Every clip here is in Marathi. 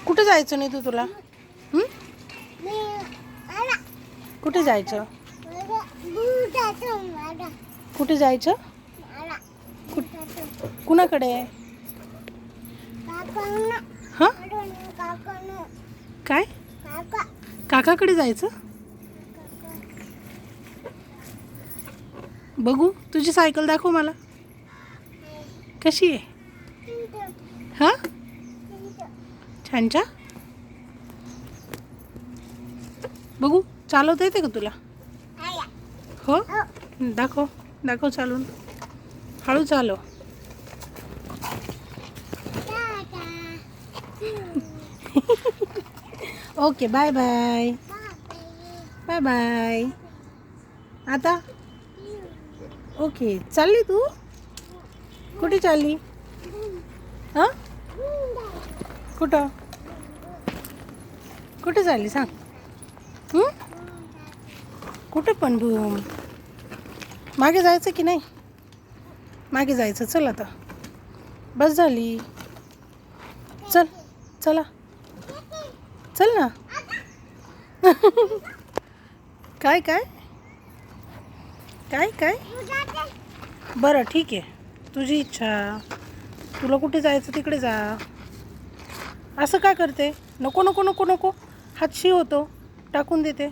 कुठे जायचं नाही तुला? हं? कुठे जायचं? कुठे जायचं? कुणाकडे? हां काय? काकाकडे जायचं? बघू तुझी सायकल दाखव मला. कशी आहे? हां छान छान. बघू चालवता येते का तुला? हो दाखव दाखव चालून. हळू चालव. Okay bye bye. Bye bye. आता ओके चालली तू? कुठे चालली? हां कुठं कुठे चालली सांग? कुठे पण मागे जायचं की नाही? मागे जायचं. चल आता बस झाली. चल चला चल ना. काय काय काय काय? बरं ठीक आहे तुझी इच्छा. तुला कुठे जायचं तिकडे जा. असं काय करते? नको नको नको नको. हातशी होतो. टाकून देते.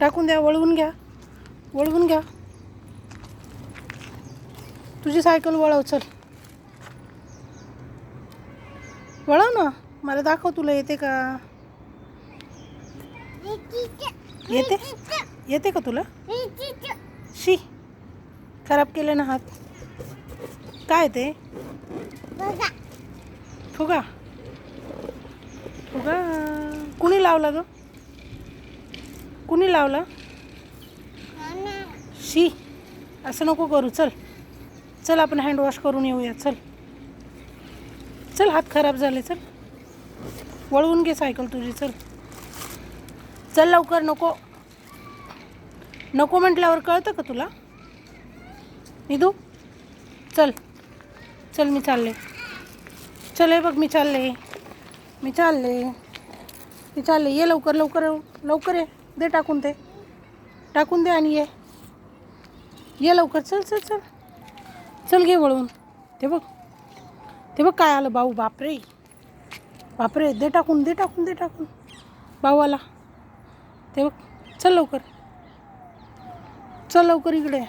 टाकून द्या. वळवून घ्या. वळवून घ्या. तुझी सायकल वळव. चल वळव ना. मला दाखव तुला येते का? येते येते का तुला? शी खराब केले ना हात. काय ते? फुगा फुगा कुणी लावला ग? कुणी लावला? शी असं नको करू. चल चल आपण हँडवॉश करून येऊया. चल चल हात खराब झाले. चल वळवून घे सायकल तुझी. चल चल लवकर. नको नको म्हटल्यावर कळतं का तुला? निधू चल चल मी चालले. चल हे बघ मी चालले. मी चालले. मी चालले. ये लवकर लवकर लवकर ये. दे टाकून. ते टाकून दे आणि ये लवकर. चल चल चल चल घे वळून. ते बघ ते बघ काय आलं भाऊ. बापरे बापरे. दे टाकून दे टाकून दे टाकून. भाऊ आला. ते बघ. चल लवकर चल लवकर इकडे.